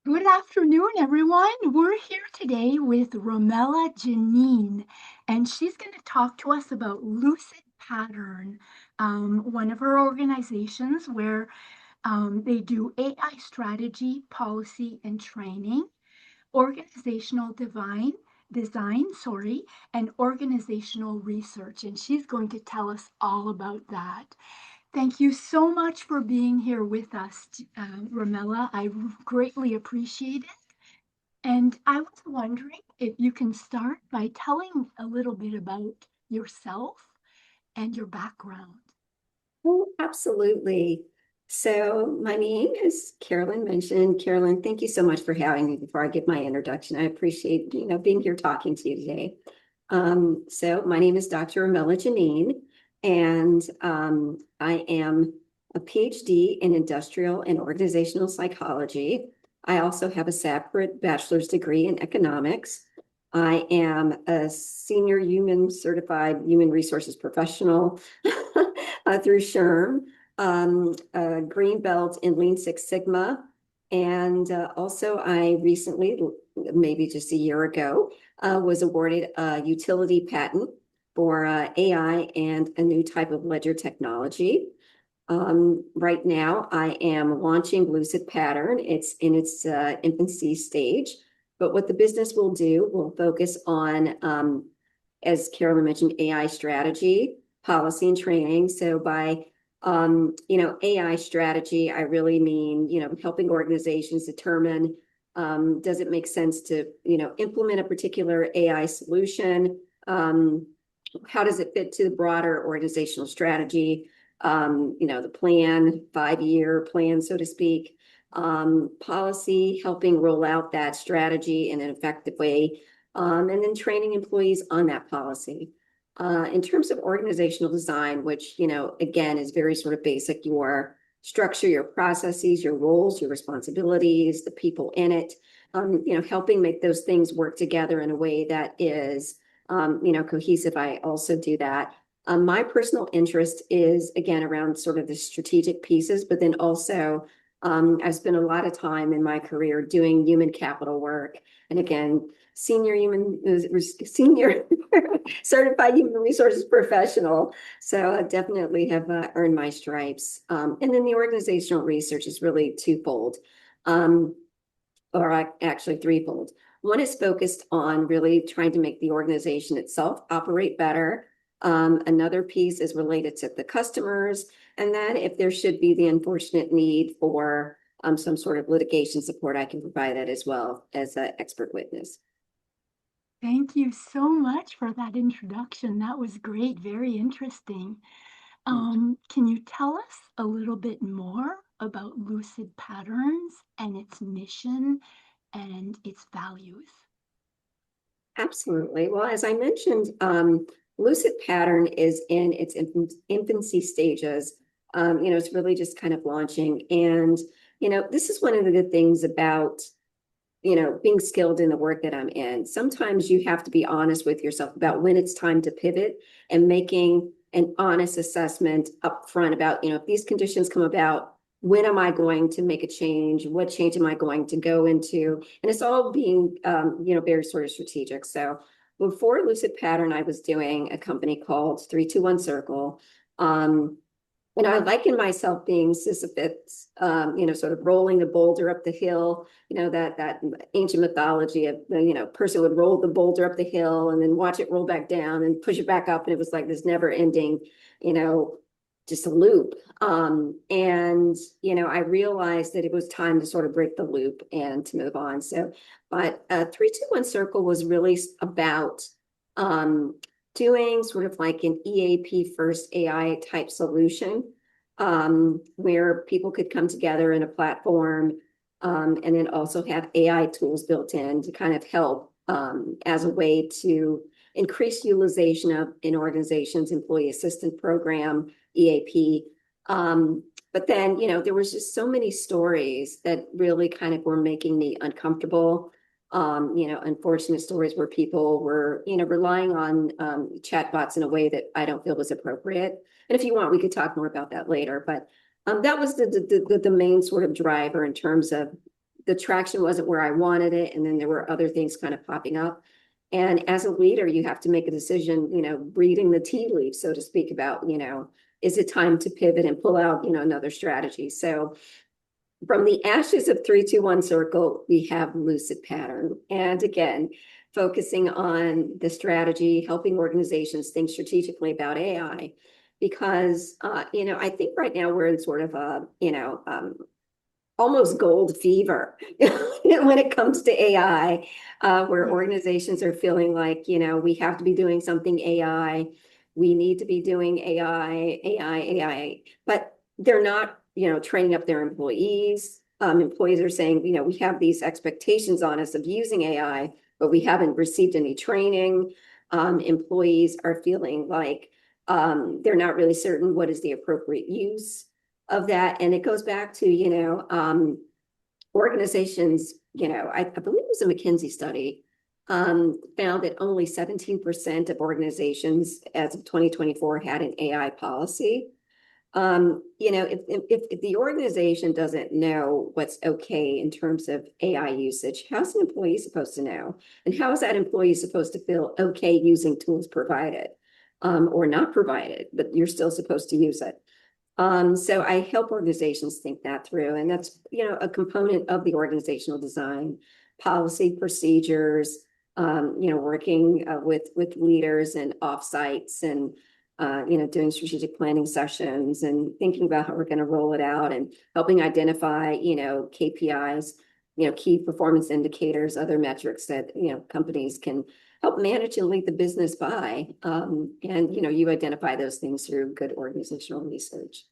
Good afternoon, everyone. We're here today with Romella Janene, and she's going to talk to us about Lucid Pattern, one of her organizations where they do AI strategy, policy, and training, organizational design, and organizational research. And she's going to tell us all about that. Thank you so much for being here with us, Ramella. I greatly appreciate it. And I was wondering if you can start by telling a little bit about yourself and your background. Oh, absolutely. So my name, as Carolyn mentioned, Carolyn, thank you so much for having me before I give my introduction. I appreciate, being here talking to you today. So my name is Dr. Romella Janene, and I am a PhD in industrial and organizational psychology. I also have a separate bachelor's degree in economics. I am a senior certified human resources professional through SHRM, a green belt in Lean Six Sigma. And also I recently, maybe just a year ago, was awarded a utility patent for AI and a new type of ledger technology. Right now, I am launching Lucid Pattern. It's in its infancy stage, but what the business will do will focus on, as Carolyn mentioned, AI strategy, policy, and training. So by AI strategy, I really mean, helping organizations determine, does it make sense to, implement a particular AI solution? How does it fit to the broader organizational strategy? The plan, 5-year plan, so to speak, policy, helping roll out that strategy in an effective way, and then training employees on that policy. In terms of organizational design, which, again, is very sort of basic, your structure, your processes, your roles, your responsibilities, the people in it, helping make those things work together in a way that is, cohesive. I also do that. My personal interest is, again, around sort of the strategic pieces, but then also I've spent a lot of time in my career doing human capital work. And again, senior certified human resources professional. So I definitely have earned my stripes. And then the organizational research is really twofold, or actually threefold. One is focused on really trying to make the organization itself operate better. Another piece is related to the customers. And then if there should be the unfortunate need for some sort of litigation support, I can provide that as well as an expert witness. Thank you so much for that introduction. That was great, very interesting. Can you tell us a little bit more about Lucid Patterns and its mission and its values? Absolutely. Well, as I mentioned, Lucid Pattern is in its infancy stages. It's really just kind of launching. And, this is one of the good things about, being skilled in the work that I'm in. Sometimes you have to be honest with yourself about when it's time to pivot and making an honest assessment up front about, if these conditions come about, when am I going to make a change? What change am I going to go into? And it's all being, very sort of strategic. So before Lucid Pattern, I was doing a company called 321 Circle. And I liken myself being Sisyphus, sort of rolling the boulder up the hill, that ancient mythology of, person would roll the boulder up the hill and then watch it roll back down and push it back up. And it was like this never ending, just a loop. I realized that it was time to sort of break the loop and to move on. So, but 321 Circle was really about doing sort of like an EAP first AI type solution, where people could come together in a platform, and then also have AI tools built in to kind of help, as a way to increase utilization of an organization's employee assistance program, EAP. But then, there was just so many stories that really kind of were making me uncomfortable. Unfortunate stories where people were, relying on chatbots in a way that I don't feel was appropriate. And if you want, we could talk more about that later. But that was the main sort of driver in terms of the traction wasn't where I wanted it. And then there were other things kind of popping up. And as a leader, you have to make a decision, reading the tea leaves, so to speak, about, is it time to pivot and pull out, another strategy? So from the ashes of 3-2-1 circle, we have Lucid Pattern. And again, focusing on the strategy, helping organizations think strategically about AI. Because, I think right now we're in sort of a, almost gold fever when it comes to AI, where organizations are feeling like, we have to be doing something AI. We need to be doing AI, but they're not, training up their employees. Employees are saying, we have these expectations on us of using AI, but we haven't received any training. Employees are feeling like they're not really certain what is the appropriate use of that. And it goes back to, organizations, I believe it was a McKinsey study, found that only 17% of organizations as of 2024 had an AI policy. If the organization doesn't know what's okay in terms of AI usage, how's an employee supposed to know? And how is that employee supposed to feel okay using tools provided or not provided, but you're still supposed to use it? So I help organizations think that through, and that's, a component of the organizational design, policy, procedures, working with leaders and offsites and, doing strategic planning sessions and thinking about how we're going to roll it out and helping identify, KPIs, key performance indicators, other metrics that, companies can help manage and lead the business by. And, you identify those things through good organizational research.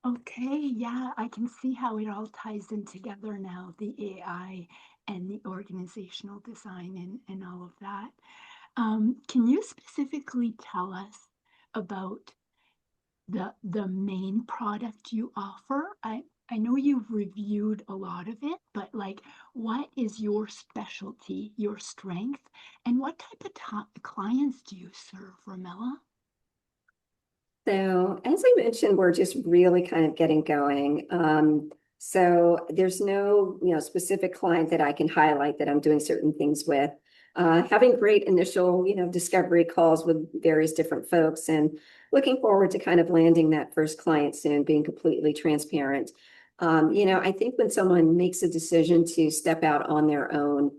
Okay, yeah, I can see how it all ties in together now, the AI and the organizational design and all of that. Can you specifically tell us about the main product you offer? I know you've reviewed a lot of it, but like, what is your specialty, your strength, and what type of clients do you serve, Romella? So as I mentioned, we're just really kind of getting going. So there's no, specific client that I can highlight that I'm doing certain things with. Having great initial, discovery calls with various different folks and looking forward to kind of landing that first client soon, being completely transparent. I think when someone makes a decision to step out on their own,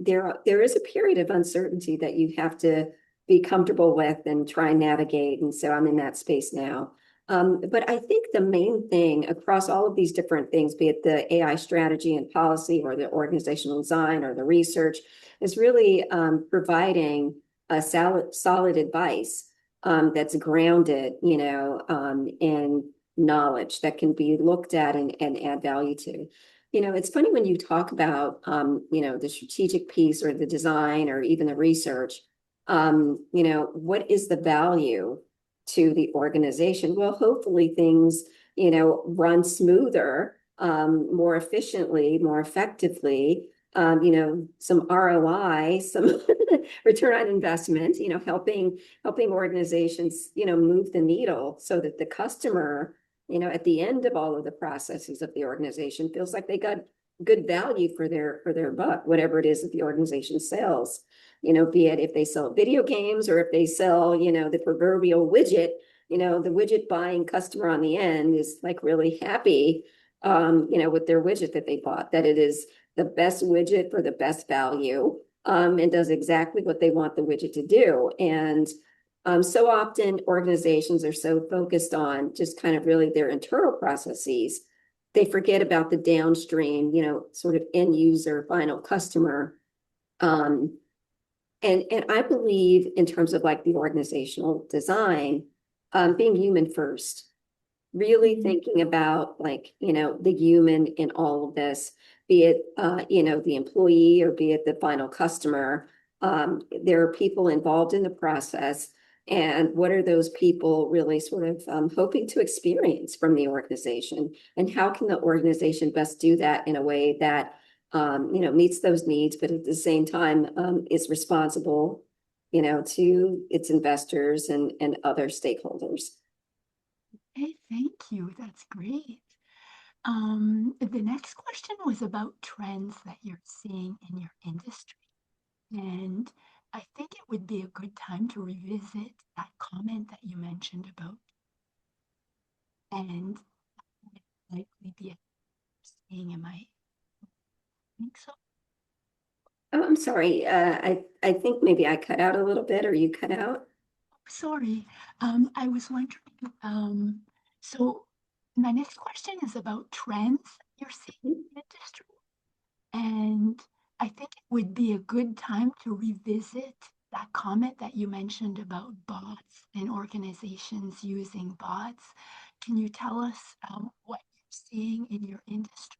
there is a period of uncertainty that you have to be comfortable with and try and navigate. And so I'm in that space now. But I think the main thing across all of these different things, be it the AI strategy and policy or the organizational design or the research, is really providing a solid advice that's grounded, in knowledge that can be looked at and add value to. It's funny when you talk about, the strategic piece or the design or even the research, what is the value to the organization? Well, hopefully things, run smoother, more efficiently, more effectively, some ROI, some return on investment, helping organizations, move the needle so that the customer, at the end of all of the processes of the organization feels like they got good value for their buck, whatever it is that the organization sells. Be it if they sell video games or if they sell, the proverbial widget, the widget buying customer on the end is like really happy, with their widget that they bought, that it is the best widget for the best value, and does exactly what they want the widget to do. And so often organizations are so focused on just kind of really their internal processes, they forget about the downstream, sort of end user, final customer. And I believe in terms of like the organizational design, being human first, really thinking about like, the human in all of this, be it, the employee or be it the final customer. There are people involved in the process. And what are those people really sort of hoping to experience from the organization? And how can the organization best do that in a way that meets those needs, but at the same time is responsible, to its investors and other stakeholders. Hey, thank you. That's great. The next question was about trends that you're seeing in your industry. And I think it would be a good time to revisit that comment that you mentioned about, and would likely be a seeing in my, I think so. Oh, I'm sorry. I think maybe I cut out a little bit, or you cut out. Sorry. I was wondering, so my next question is about trends you're seeing in the industry. And I think it would be a good time to revisit that comment that you mentioned about bots and organizations using bots. Can you tell us what you're seeing in your industry?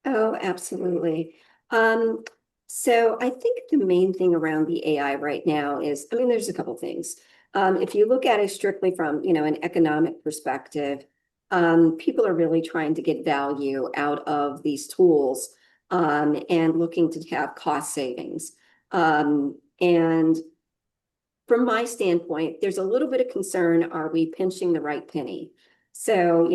Oh, absolutely. Um, so I think the main thing around the AI right now is, I mean, there's a couple things. If you look at it strictly from, an economic perspective, people are really trying to get value out of these tools, and looking to have cost savings. And from my standpoint, there's a little bit of concern, are we pinching the right penny? So,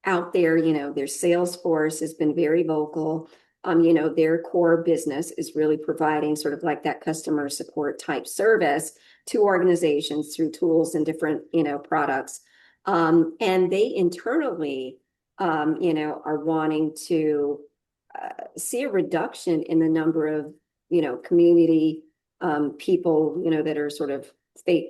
out there, their sales force has been very vocal. Their core business is really providing sort of like that customer support type service to organizations through tools and different, products. And they internally, are wanting to see a reduction in the number of, community people, that are sort of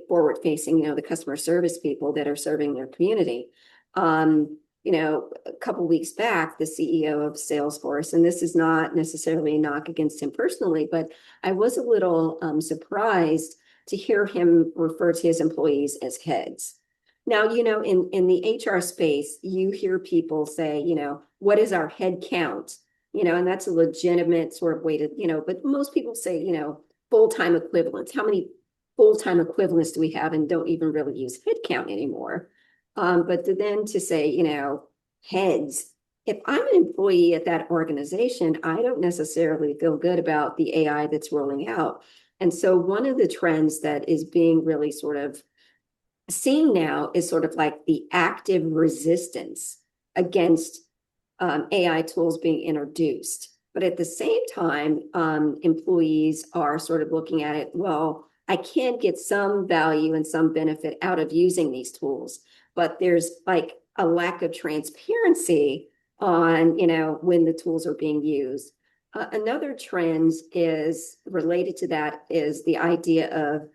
forward facing, the customer service people that are serving their community. A couple weeks back, the CEO of Salesforce, and this is not necessarily a knock against him personally, but I was a little surprised to hear him refer to his employees as heads. Now, in the HR space, you hear people say, what is our head count? And that's a legitimate sort of way to, but most people say, full-time equivalents. How many full-time equivalents do we have, and don't even really use head count anymore? But then to say, heads, if I'm an employee at that organization, I don't necessarily feel good about the AI that's rolling out. And so one of the trends that is being really sort of seen now is sort of like the active resistance against AI tools being introduced. But at the same time, employees are sort of looking at it, well, I can get some value and some benefit out of using these tools, but there's like a lack of transparency on, when the tools are being used. Another trend is related to that is the idea of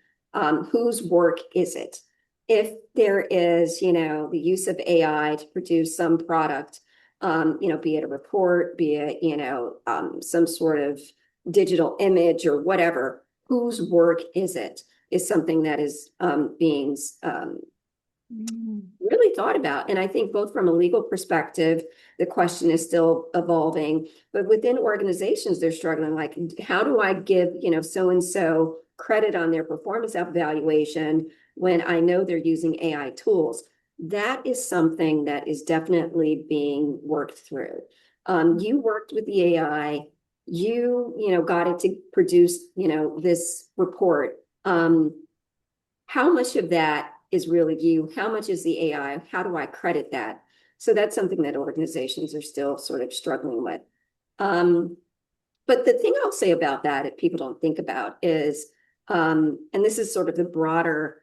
whose work is it? If there is, the use of AI to produce some product, be it a report, be it, some sort of digital image or whatever, whose work is it? Is something that is being really thought about. And I think both from a legal perspective, the question is still evolving, but within organizations, they're struggling, like, how do I give, so-and-so credit on their performance evaluation when I know they're using AI tools? That is something that is definitely being worked through. You worked with the AI, got it to produce, this report. How much of that is really you? How much is the AI? How do I credit that? So that's something that organizations are still sort of struggling with. But the thing I'll say about that, if people don't think about, is, and this is sort of the broader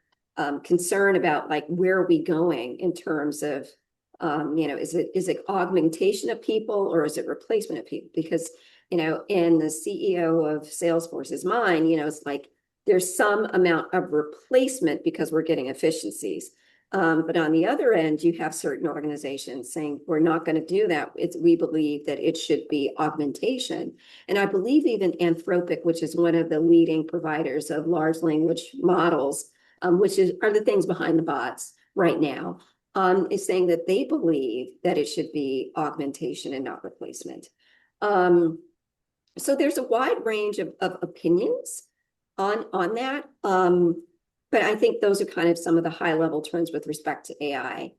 concern about, like, where are we going in terms of, is it augmentation of people, or is it replacement of people? Because, in the CEO of Salesforce's mind, it's like there's some amount of replacement because we're getting efficiencies. But on the other end, you have certain organizations saying, we're not going to do that. We believe that it should be augmentation. And I believe even Anthropic, which is one of the leading providers of large language models, which are the things behind the bots right now, is saying that they believe that it should be augmentation and not replacement. So there's a wide range of opinions on that. But I think those are kind of some of the high level trends with respect to AI.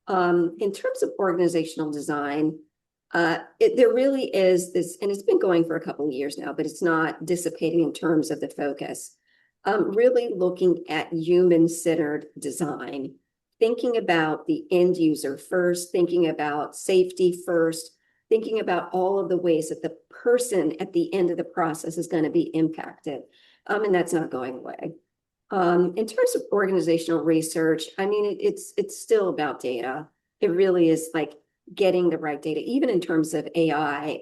In terms of organizational design, there really is this, and it's been going for a couple of years now, but it's not dissipating in terms of the focus. Really looking at human-centered design thinking about the end user first, thinking about safety first, thinking about all of the ways that the person at the end of the process is going to be impacted. And that's not going away. In terms of organizational research, I mean, it's still about data. It really is like getting the right data, even in terms of AI.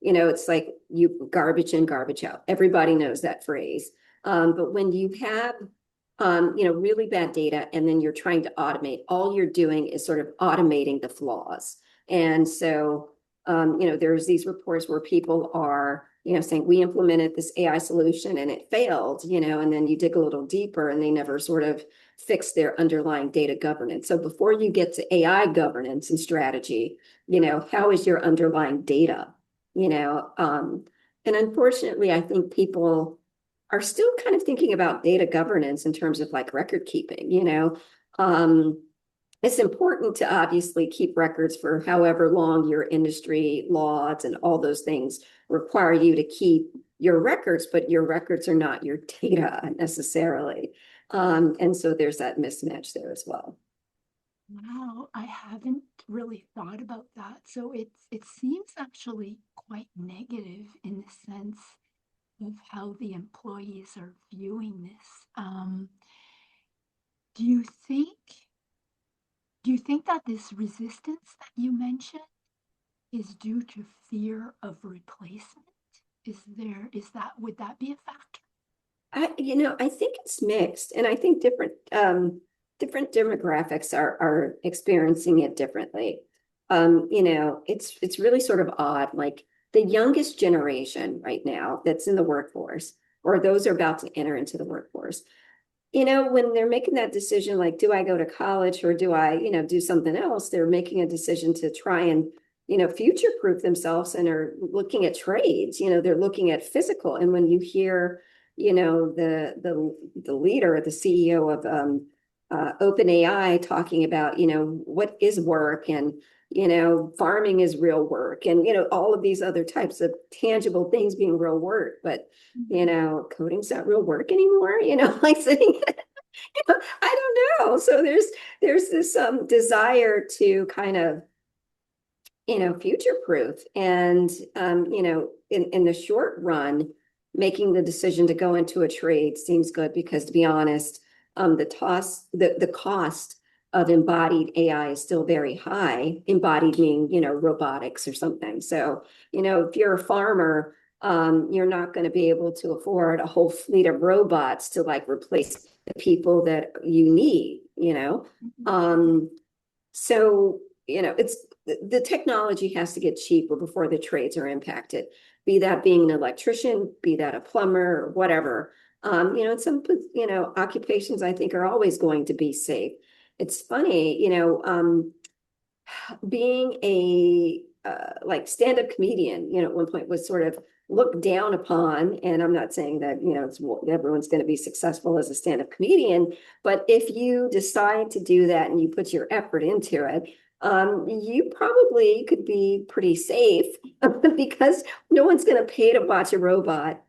It's like you garbage in, garbage out. Everybody knows that phrase. But when you have, really bad data and then you're trying to automate, all you're doing is sort of automating the flaws. And so, there's these reports where people are, saying we implemented this AI solution and it failed, and then you dig a little deeper and they never sort of fix their underlying data governance. So before you get to AI governance and strategy, how is your underlying data? And unfortunately, I think people are still kind of thinking about data governance in terms of like record keeping. It's important to obviously keep records for however long your industry laws and all those things require you to keep your records, but your records are not your data necessarily. And so there's that mismatch there as well. Wow, I haven't really thought about that. So it seems actually quite negative in the sense of how the employees are viewing this. Do you think do you think that this resistance that you mentioned is due to fear of replacement? Would that be a factor? I think it's mixed, and I think different demographics are experiencing it differently. It's really sort of odd. Like the youngest generation right now that's in the workforce, or those are about to enter into the workforce, when they're making that decision, like, do I go to college or do I, do something else? They're making a decision to try and, future-proof themselves and are looking at trades, they're looking at physical. And when you hear, the leader, the CEO of OpenAI talking about, what is work and, farming is real work and, all of these other types of tangible things being real work. But coding's not real work anymore, like sitting, I don't know. So there's this desire to kind of, future proof and, in the short run, making the decision to go into a trade seems good because to be honest, the cost of embodied AI is still very high. Embodied meaning, robotics or something. So, if you're a farmer, you're not going to be able to afford a whole fleet of robots to like replace the people that you need, So, it's the technology has to get cheaper before the trades are impacted, be that being an electrician, be that a plumber, or whatever. Some, occupations I think are always going to be safe. It's funny, being a like stand-up comedian, at one point was sort of looked down upon. And I'm not saying that, everyone's going to be successful as a stand-up comedian, but if you decide to do that and you put your effort into it, you probably could be pretty safe because no one's going to pay to watch a robot,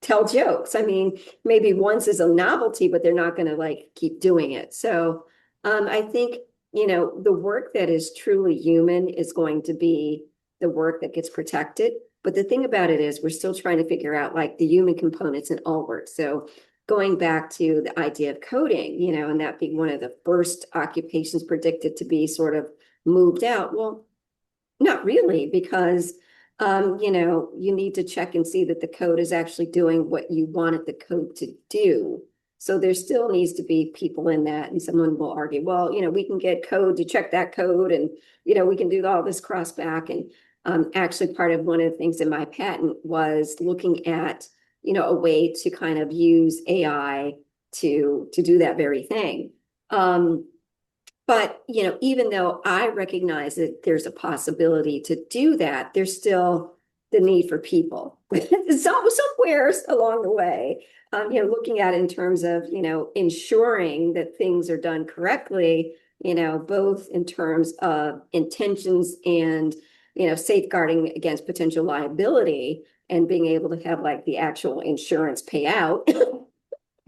tell jokes. I mean, maybe once is a novelty, but they're not going to like keep doing it. So I think, the work that is truly human is going to be the work that gets protected. But the thing about it is we're still trying to figure out like the human components in all work. So going back to the idea of coding, and that being one of the first occupations predicted to be sort of moved out. Well, not really, because you need to check and see that the code is actually doing what you wanted the code to do. So there still needs to be people in that. And someone will argue, well, we can get code to check that code and, we can do all this crossback. And actually part of one of the things in my patent was looking at, a way to kind of use AI to do that very thing. But, even though I recognize that there's a possibility to do that, there's still the need for people. So somewhere along the way, looking at it in terms of, ensuring that things are done correctly, both in terms of intentions and, safeguarding against potential liability and being able to have like the actual insurance payout.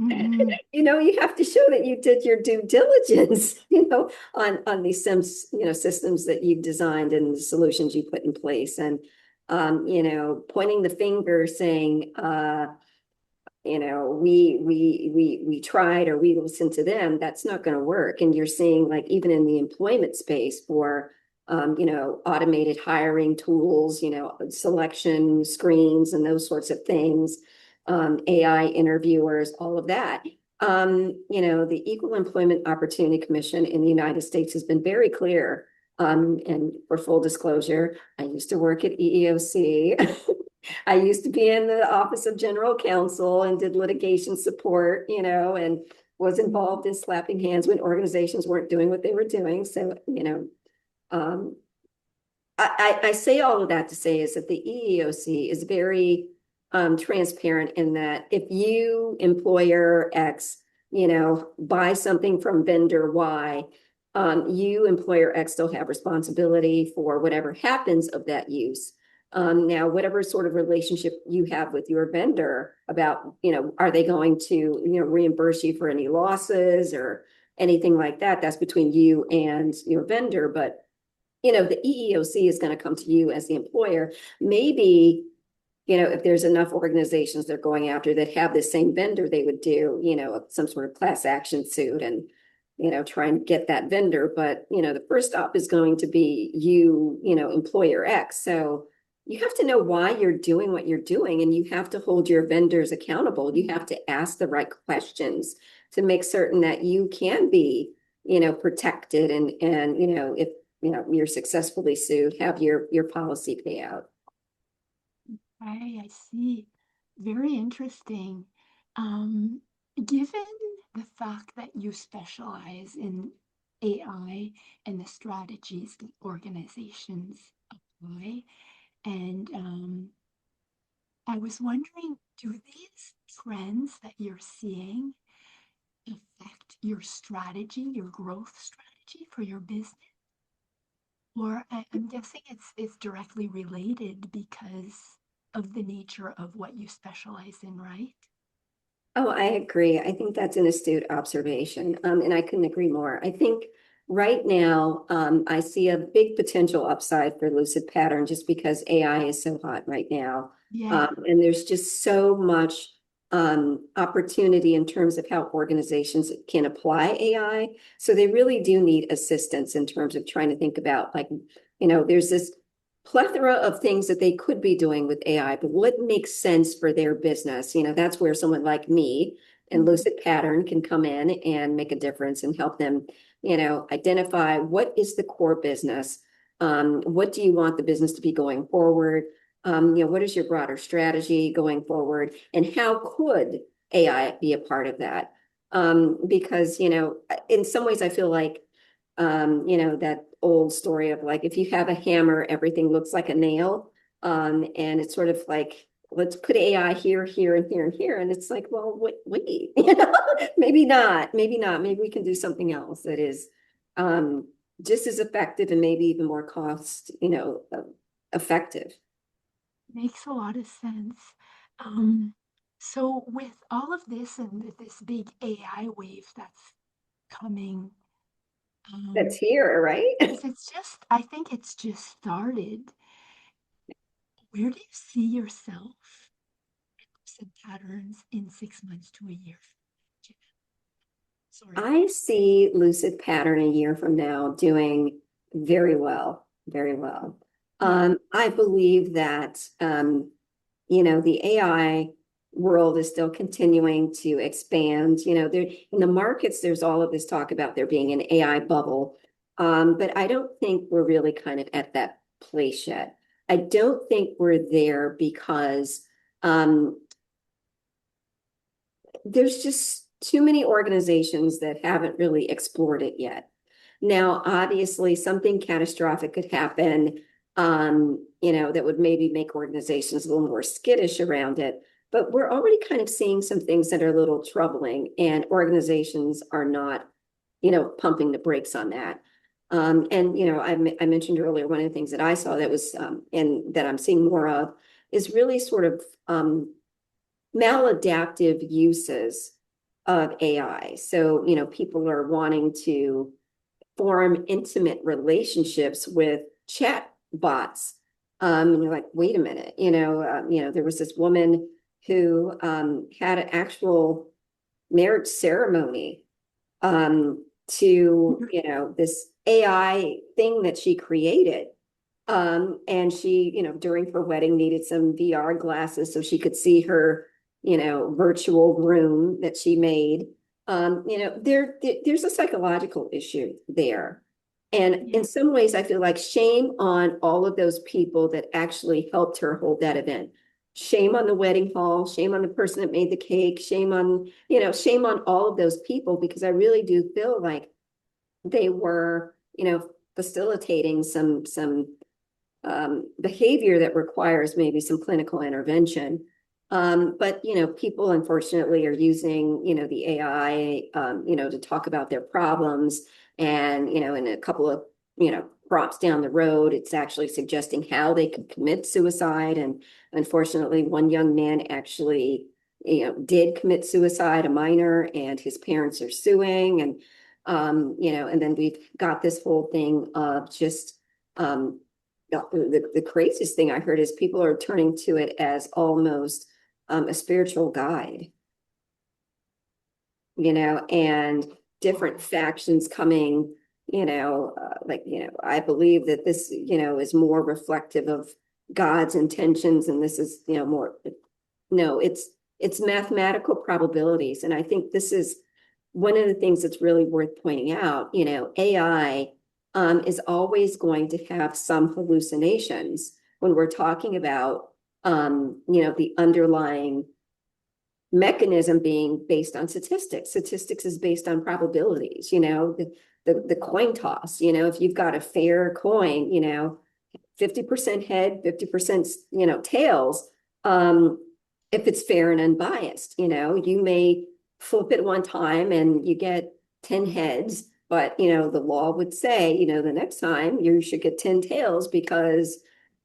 Mhm. You have to show that you did your due diligence, on these sims, systems that you've designed and the solutions you put in place. And, pointing the finger saying, we tried, or we listened to them, that's not going to work. And you're seeing, like, even in the employment space for, automated hiring tools, selection screens and those sorts of things, AI interviewers, all of that. The Equal Employment Opportunity Commission in the United States has been very clear. And for full disclosure, I used to work at EEOC. I used to be in the Office of General Counsel and did litigation support, and was involved in slapping hands when organizations weren't doing what they were doing. So, um, I say all of that to say is that the EEOC is very transparent in that if you, employer X, buy something from vendor Y, you, employer X, still have responsibility for whatever happens of that use. Now, whatever sort of relationship you have with your vendor about, are they going to, reimburse you for any losses or anything like that, that's between you and your vendor. But, the EEOC is going to come to you as the employer. Maybe, if there's enough organizations they're going after that have the same vendor, they would do, some sort of class action suit and, try and get that vendor. But, the first stop is going to be you, employer X. So you have to know why you're doing what you're doing, and you have to hold your vendors accountable. You have to ask the right questions to make certain that you can be, protected, and, if, you're successfully sued, have your policy pay out. I see. Very interesting. Um, Given the fact that you specialize in AI and the strategies that organizations apply, and I was wondering, do these trends that you're seeing affect your strategy, your growth strategy for your business? Or I'm guessing it's directly related because of the nature of what you specialize in, right? Oh, I agree. I think that's an astute observation. And I couldn't agree more. I think right now, I see a big potential upside for Lucid Pattern just because AI is so hot right now. Yeah. And there's just so much opportunity in terms of how organizations can apply AI. So they really do need assistance in terms of trying to think about, like, there's this plethora of things that they could be doing with AI, but what makes sense for their business? That's where someone like me and Mhm. Lucid Pattern can come in and make a difference and help them, identify what is the core business. What do you want the business to be going forward? What is your broader strategy going forward? And how could AI be a part of that? Because, in some ways I feel like, that old story of, like, if you have a hammer, everything looks like a nail. And it's sort of like, let's put AI here, here, and here, and here. And it's like, well, wait, maybe not, maybe not. Maybe we can do something else that is just as effective and maybe even more cost, effective. Makes a lot of sense. Um, so with all of this and with this big AI wave that's coming, That's um, here, right? because I think it's just started. Where do you see yourself in patterns in 6 months to a year? Sorry. I see Lucid Pattern a year from now doing very well, very well. Yeah. I believe that, the AI world is still continuing to expand. There in the markets, there's all of this talk about there being an AI bubble. But I don't think we're really kind of at that place yet. I don't think we're there because there's just too many organizations that haven't really explored it yet. Now, obviously, something catastrophic could happen, that would maybe make organizations a little more skittish around it. But we're already kind of seeing some things that are a little troubling, and organizations are not, pumping the brakes on that. And I mentioned earlier, one of the things that I saw that was, and that I'm seeing more of, is really sort of maladaptive uses of AI. So, people are wanting to form intimate relationships with chat bots. And you're like, wait a minute, there was this woman who had an actual marriage ceremony to, this AI thing that she created. And she, during her wedding needed some VR glasses so she could see her, virtual groom that she made. There's a psychological issue there. And Yeah. in some ways, I feel like shame on all of those people that actually helped her hold that event. Shame on the wedding hall, shame on the person that made the cake, shame on all of those people, because I really do feel like they were, facilitating some behavior that requires maybe some clinical intervention. But people unfortunately are using the AI to talk about their problems, and in a couple of prompts down the road, it's actually suggesting how they could commit suicide. And unfortunately, one young man actually did commit suicide, a minor, and his parents are suing. And then we've got this whole thing of just the craziest thing I heard is people are turning to it as almost a spiritual guide, and different factions coming, I believe that this, is more reflective of God's intentions. And this is, more, no, it's mathematical probabilities. And I think this is one of the things that's really worth pointing out. AI is always going to have some hallucinations when we're talking about, the underlying mechanism being based on statistics. Statistics is based on probabilities, the coin toss, if you've got a fair coin, 50% head, 50%, tails. If it's fair and unbiased, you may flip it one time and you get 10 heads, but, the law would say, the next time you should get 10 tails because,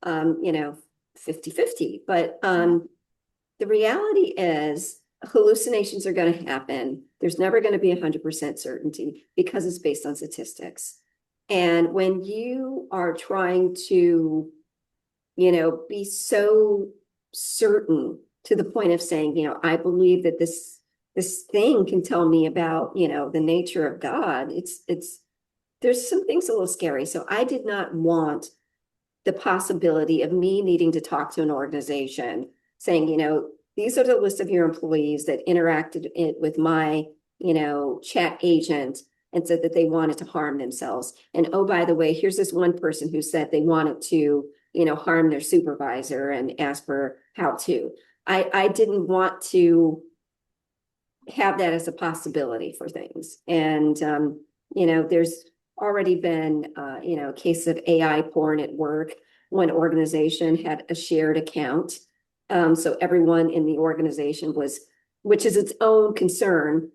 50-50. But the reality is hallucinations are going to happen. There's never going to be 100% certainty because it's based on statistics. And when you are trying to, be so certain to the point of saying, I believe that this thing can tell me about, the nature of God, there's some things a little scary. So I did not want the possibility of me needing to talk to an organization saying, these are the list of your employees that interacted with my, chat agent and said that they wanted to harm themselves. And oh, by the way, here's this one person who said they wanted to, harm their supervisor and ask for how to. I didn't want to have that as a possibility for things. And, there's already been, cases of AI porn at work. One organization had a shared account. So everyone in the organization which is its own concern,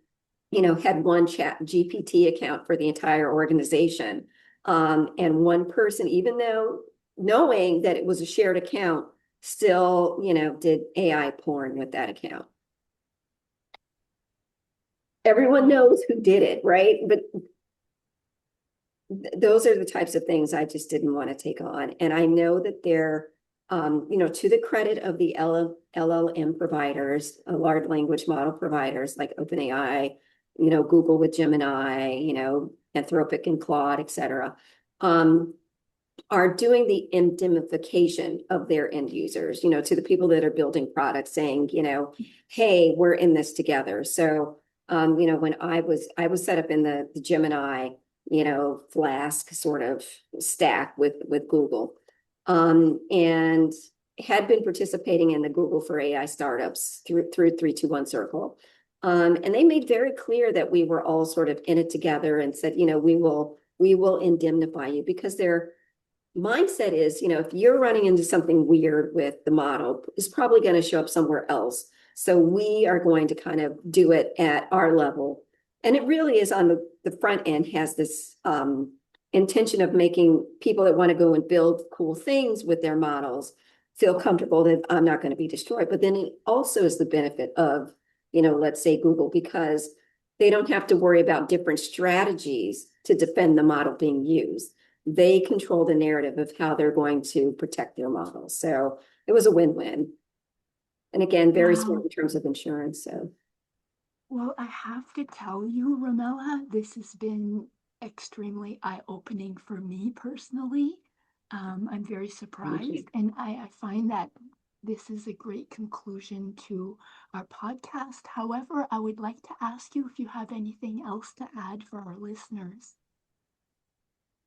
had one chat GPT account for the entire organization. And one person, even though knowing that it was a shared account, still, did AI porn with that account. Everyone knows who did it, right? But those are the types of things I just didn't want to take on. And I know that they're, to the credit of the LLM providers, large language model providers like OpenAI, Google with Gemini, Anthropic and Claude, et cetera, are doing the indemnification of their end users, to the people that are building products saying, hey, we're in this together. So, when I was set up in the Gemini, Flask sort of stack with Google, and had been participating in the Google for AI startups through 321 Circle. And they made very clear that we were all sort of in it together and said, we will indemnify you, because their mindset is, if you're running into something weird with the model, it's probably going to show up somewhere else. So we are going to kind of do it at our level. And it really is on the front end has this intention of making people that want to go and build cool things with their models feel comfortable that I'm not going to be destroyed. But then it also is the benefit of, let's say Google, because they don't have to worry about different strategies to defend the model being used. They control the narrative of how they're going to protect their model. So it was a win-win. And again, very smart Wow. in terms of insurance. So Well, I have to tell you, Romella, this has been extremely eye-opening for me personally. I'm very thank you. surprised, and I find that this is a great conclusion to our podcast. However, I would like to ask you if you have anything else to add for our listeners.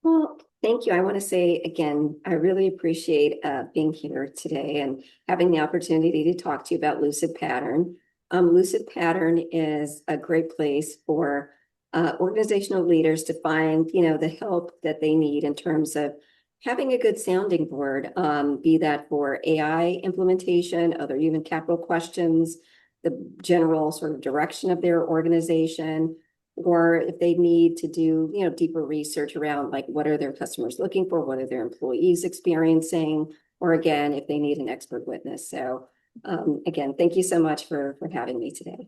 Well, thank you. I want to say again, I really appreciate being here today and having the opportunity to talk to you about Lucid Pattern. Lucid Pattern is a great place for organizational leaders to find, the help that they need in terms of having a good sounding board, be that for AI implementation, other human capital questions, the general sort of direction of their organization, or if they need to do, deeper research around like what are their customers looking for, what are their employees experiencing, or again, if they need an expert witness. So again, thank you so much for having me today.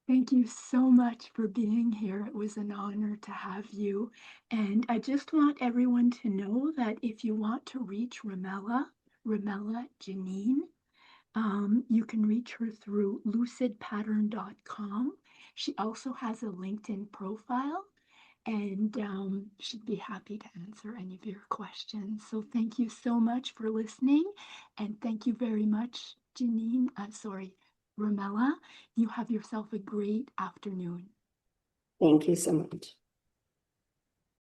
Thank you so much for being here. It was an honor to have you. And I just want everyone to know that if you want to reach Romella Janene, you can reach her through lucidpattern.com. She also has a LinkedIn profile, and she'd be happy to answer any of your questions. So thank you so much for listening, and thank you very much, Romella. You have yourself a great afternoon. Thank you so much.